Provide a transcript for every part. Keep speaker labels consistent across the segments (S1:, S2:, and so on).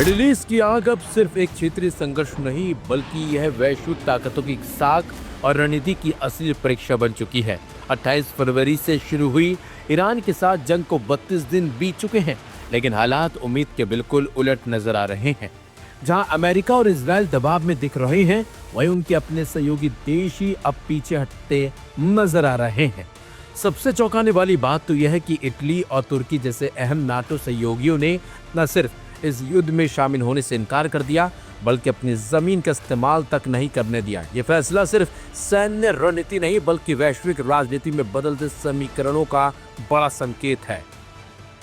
S1: Middle east की आग अब सिर्फ एक क्षेत्रीय संघर्ष नहीं बल्कि यह वैश्विक ताकतों की साख और रणनीति की असली परीक्षा बन चुकी है। 28 फरवरी से शुरू हुई ईरान के साथ जंग को 32 दिन बीत चुके हैं, लेकिन हालात उम्मीद के बिल्कुल उलट नजर आ रहे हैं। जहां अमेरिका और इजराइल दबाव में दिख रहे हैं, वहीं उनके अपने सहयोगी देश ही अब पीछे हटते नजर आ रहे हैं। सबसे चौंकाने वाली बात तो यह है कि इटली और तुर्की जैसे अहम नाटो सहयोगियों ने न सिर्फ इस युद्ध में शामिल होने से इनकार कर दिया, बल्कि अपनी जमीन का इस्तेमाल तक नहीं करने दिया। ये फैसला सिर्फ सैन्य रणनीति नहीं बल्कि वैश्विक राजनीति में बदलते समीकरणों का बड़ा संकेत है।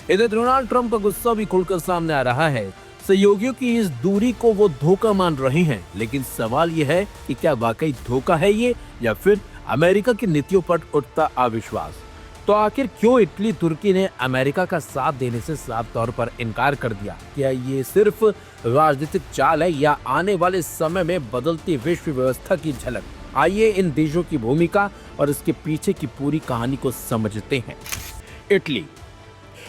S1: इधर डोनाल्ड ट्रंप का गुस्सा भी खुलकर सामने आ रहा है। सहयोगियों की इस दूरी को वो धोखा मान रहे हैं, लेकिन सवाल यह है कि क्या वाकई धोखा है ये, या फिर अमेरिका की नीतियों पर उठता अविश्वास। तो आखिर क्यों इटली तुर्की ने अमेरिका का साथ देने से साफ तौर पर इनकार कर दिया? क्या ये सिर्फ राजनीतिक चाल है या आने वाले समय में बदलती विश्व व्यवस्था की झलक? आइए इन देशों की भूमिका और इसके पीछे की पूरी कहानी को समझते हैं।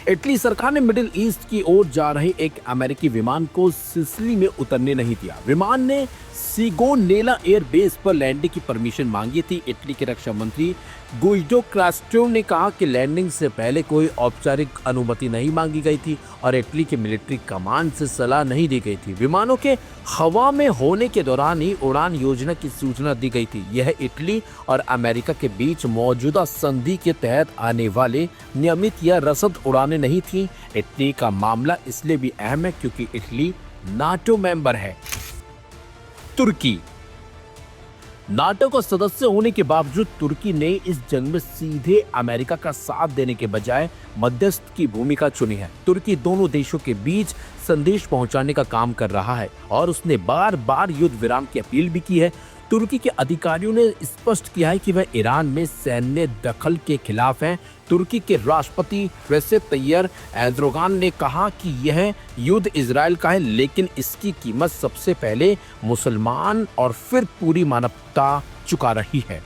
S1: इटली सरकार ने मिडिल ईस्ट की ओर जा रहे एक अमेरिकी विमान को सिसिली में उतरने नहीं दिया। विमान ने सिगोनेला एयर बेस पर लैंडिंग की परमिशन मांगी थी। इटली के रक्षा मंत्री गुइडो क्रास्टो ने कहा कि लैंडिंग से पहले कोई औपचारिक अनुमति नहीं मांगी गई थी और इटली के मिलिट्री कमांड से सलाह नहीं दी गई थी। विमानों के हवा में होने के दौरान ही उड़ान योजना की सूचना दी गई थी। यह इटली और अमेरिका के बीच मौजूदा संधि के तहत आने वाले नियमित या रसद उड़ानें नहीं थी। इटली का मामला इसलिए भी अहम है क्योंकि इटली नाटो मेंबर है। तुर्की नाटो का सदस्य होने के बावजूद तुर्की ने इस जंग में सीधे अमेरिका का साथ देने के बजाय मध्यस्थ की भूमिका चुनी है। तुर्की दोनों देशों के बीच संदेश पहुंचाने का काम कर रहा है और उसने बार बार युद्ध विराम की अपील भी की है। तुर्की के अधिकारियों ने स्पष्ट किया है कि वह ईरान में सैन्य दखल के खिलाफ हैं। तुर्की के राष्ट्रपति रेसेप तैयब एर्दोगान ने कहा कि यह युद्ध इजराइल का है, लेकिन इसकी कीमत सबसे पहले मुसलमान और फिर पूरी मानवता चुका रही है।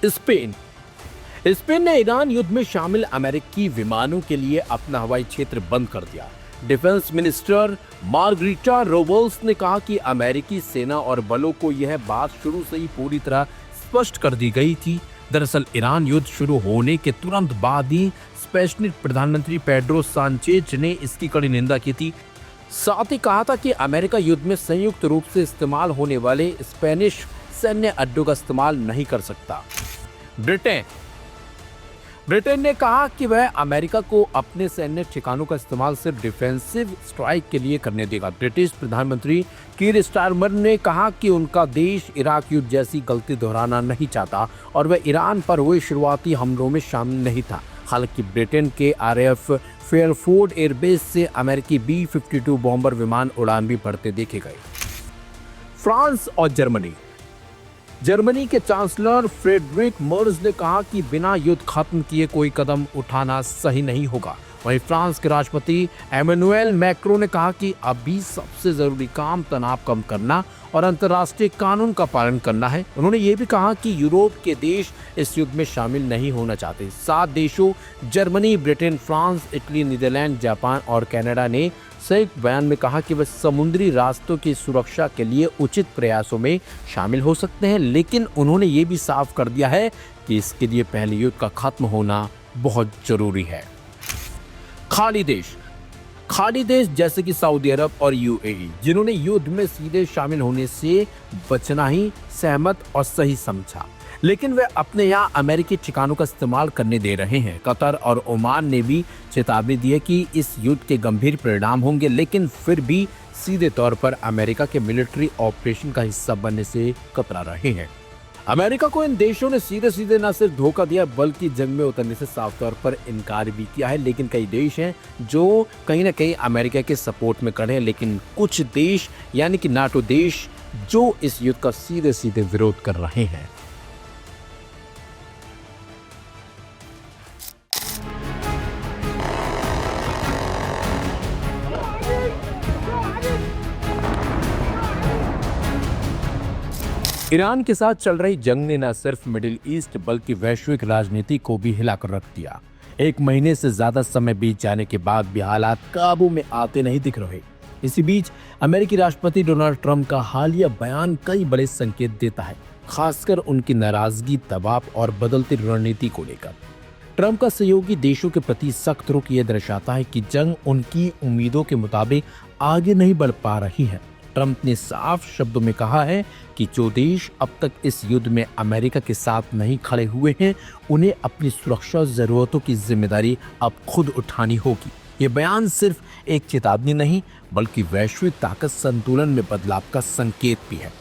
S1: स्पेन ने ईरान युद्ध में शामिल अमेरिकी विमानों के लिए अपना हवाई क्षेत्र बंद कर दिया। डिफेंस मिनिस्टर मार्गरीटा रोबल्स ने कहा कि अमेरिकी सेना और बलों को यह बात शुरू से ही पूरी तरह स्पष्ट कर दी गई थी। दरअसल ईरान युद्ध शुरू होने के तुरंत बाद ही स्पेनिश प्रधानमंत्री पेड्रो सांचेज ने इसकी कड़ी निंदा की थी। साथ ही कहा था कि अमेरिका युद्ध में संयुक्त रूप से इस्तेमाल होने वाले स्पेनिश सैन्य अड्डों का इस्तेमाल नहीं कर सकता। ब्रिटेन ने कहा कि वह अमेरिका को अपने सैन्य ठिकानों का इस्तेमाल सिर्फ डिफेंसिव स्ट्राइक के लिए करने देगा। ब्रिटिश प्रधानमंत्री कीर स्टारमर ने कहा कि उनका देश इराक युद्ध जैसी गलती दोहराना नहीं चाहता और वह ईरान पर हुए शुरुआती हमलों में शामिल नहीं था। हालांकि ब्रिटेन के RAF फेयरफोर्ड एयरबेस से अमेरिकी B-52 बॉम्बर विमान उड़ान भी भरते देखे गए। फ्रांस और जर्मनी के चांसलर फ्रेडरिक मर्ज ने कहा कि बिना युद्ध खत्म किए कोई कदम उठाना सही नहीं होगा। वहीं फ्रांस के राष्ट्रपति एमेनुएल मैक्रों ने कहा कि अभी सबसे जरूरी काम तनाव कम करना और अंतर्राष्ट्रीय कानून का पालन करना है। उन्होंने ये भी कहा कि यूरोप के देश इस युद्ध में शामिल नहीं होना चाहते। 7 देशों Germany, Britain, France, Italy, Netherlands, Japan और कनाडा ने संयुक्त बयान में कहा कि वे समुद्री रास्तों की सुरक्षा के लिए उचित प्रयासों में शामिल हो सकते हैं, लेकिन उन्होंने ये भी साफ कर दिया है कि इसके लिए पहले युद्ध का खत्म होना बहुत जरूरी है। खाड़ी देश जैसे कि सऊदी अरब और UAE, जिन्होंने युद्ध में सीधे शामिल होने से बचना ही सहमत और सही समझा, लेकिन वे अपने यहाँ अमेरिकी ठिकानों का इस्तेमाल करने दे रहे हैं। कतर और ओमान ने भी चेतावनी दी है कि इस युद्ध के गंभीर परिणाम होंगे, लेकिन फिर भी सीधे तौर पर अमेरिका के मिलिट्री ऑपरेशन का हिस्सा बनने से कतरा रहे हैं। अमेरिका को इन देशों ने सीधे न सिर्फ धोखा दिया बल्कि जंग में उतरने से साफ तौर पर इनकार भी किया है। लेकिन कई देश हैं जो कहीं ना कहीं अमेरिका के सपोर्ट में खड़े हैं, लेकिन कुछ देश यानी कि नाटो देश जो इस युद्ध का सीधे विरोध कर रहे हैं। ईरान के साथ चल रही जंग ने न सिर्फ मिडिल ईस्ट बल्कि वैश्विक राजनीति को भी हिलाकर रख दिया। 1 महीने से ज्यादा समय बीत जाने के बाद भी हालात काबू में आते नहीं दिख रहे। इसी बीच अमेरिकी राष्ट्रपति डोनाल्ड ट्रंप का हालिया बयान कई बड़े संकेत देता है, खासकर उनकी नाराजगी, दबाव और बदलती रणनीति को लेकर। ट्रंप का सहयोगी देशों के प्रति सख्त रुख यह दर्शाता है कि जंग उनकी उम्मीदों के मुताबिक आगे नहीं बढ़ पा रही है। ट्रंप ने साफ शब्दों में कहा है कि जो देश अब तक इस युद्ध में अमेरिका के साथ नहीं खड़े हुए हैं, उन्हें अपनी सुरक्षा जरूरतों की जिम्मेदारी अब खुद उठानी होगी। ये बयान सिर्फ एक चेतावनी नहीं, बल्कि वैश्विक ताकत संतुलन में बदलाव का संकेत भी है।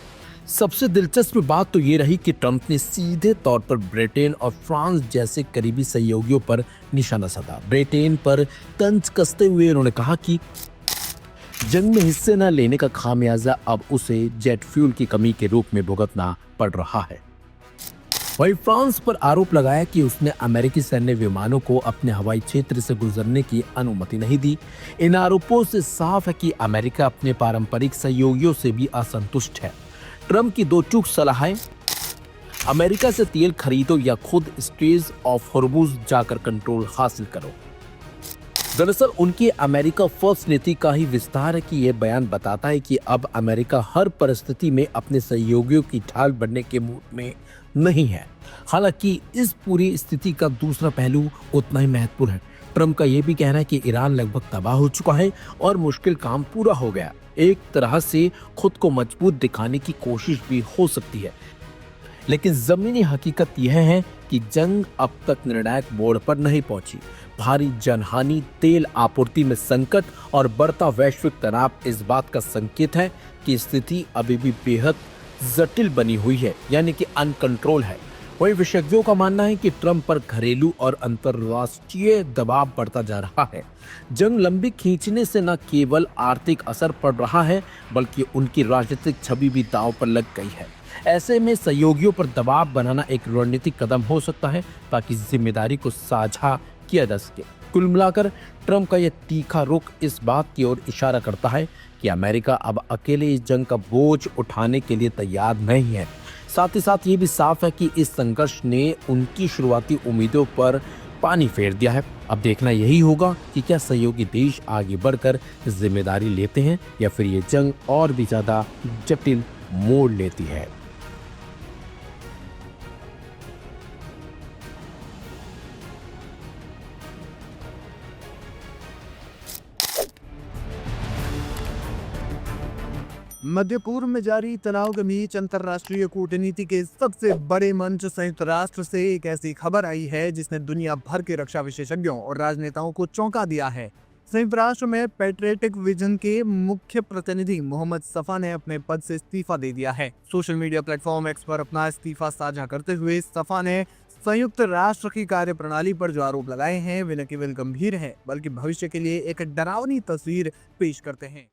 S1: सबसे दिलचस्प बात तो ये रही कि ट्रंप ने सीधे तौर पर ब्रिटेन और फ्रांस जैसे करीबी सहयोगियों पर निशाना साधा। ब्रिटेन पर तंज कसते हुए उन्होंने कहा कि जंग में हिस्से न लेने का खामियाजा अब उसे जेट फ्यूल की कमी के रूप में भुगतना पड़ रहा है। वहीं फ्रांस पर आरोप लगाया कि उसने अमेरिकी सैन्य विमानों को अपने हवाई क्षेत्र से गुजरने की अनुमति नहीं दी। इन आरोपों से साफ है कि अमेरिका अपने पारंपरिक सहयोगियों से भी असंतुष्ट है। ट्रंप की दो टूक सलाहें, अमेरिका से तेल खरीदो या खुद स्ट्रेट ऑफ हॉर्मुज़ जाकर कंट्रोल हासिल करो। दरअसल उनकी अमेरिका फर्स्ट नीति का ही विस्तार है कि यह बयान बताता है कि अब अमेरिका हर परिस्थिति में अपने सहयोगियों की ढाल बनने के मूड में नहीं है। हालांकि इस पूरी स्थिति का दूसरा पहलू उतना ही महत्वपूर्ण है। ट्रंप का यह भी कहना है कि ईरान लगभग तबाह हो चुका है और मुश्किल काम पूरा हो गया। एक तरह से खुद को मजबूत दिखाने की कोशिश भी हो सकती है, लेकिन जमीनी हकीकत यह है कि जंग अब तक निर्णायक मोड़ पर नहीं पहुंची। भारी जनहानि, तेल आपूर्ति में संकट और बढ़ता वैश्विक तनाव इस बात का संकेत है कि स्थिति अभी भी बेहद जटिल बनी हुई है, यानी कि अनकंट्रोल है। वहीं विशेषज्ञों का मानना है कि ट्रंप पर घरेलू और अंतर्राष्ट्रीय दबाव बढ़ता जा रहा है। जंग लंबी खींचने से न केवल आर्थिक असर पड़ रहा है, बल्कि उनकी राजनीतिक छवि भी दांव पर लग गई है। ऐसे में सहयोगियों पर दबाव बनाना एक रणनीतिक कदम हो सकता है, ताकि जिम्मेदारी को साझा किया जा सके। कुल मिलाकर ट्रंप का यह तीखा रुख इस बात की ओर इशारा करता है कि अमेरिका अब अकेले इस जंग का बोझ उठाने के लिए तैयार नहीं है। साथ ही साथ ये भी साफ है कि इस संघर्ष ने उनकी शुरुआती उम्मीदों पर पानी फेर दिया है। अब देखना यही होगा कि क्या सहयोगी देश आगे बढ़कर जिम्मेदारी लेते हैं या फिर ये जंग और भी ज्यादा जटिल मोड़ लेती है।
S2: मध्य पूर्व में जारी तनाव के बीच अंतर्राष्ट्रीय कूटनीति के सबसे बड़े मंच संयुक्त राष्ट्र से एक ऐसी खबर आई है जिसने दुनिया भर के रक्षा विशेषज्ञों और राजनेताओं को चौंका दिया है। संयुक्त राष्ट्र में पैट्रियटिक विजन के मुख्य प्रतिनिधि मोहम्मद सफा ने अपने पद से इस्तीफा दे दिया है। सोशल मीडिया प्लेटफॉर्म एक्स पर अपना इस्तीफा साझा करते हुए सफा ने संयुक्त राष्ट्र की कार्यप्रणाली पर जो आरोप लगाए हैं वे न केवल गंभीर हैं, बल्कि भविष्य के लिए एक डरावनी तस्वीर पेश करते हैं।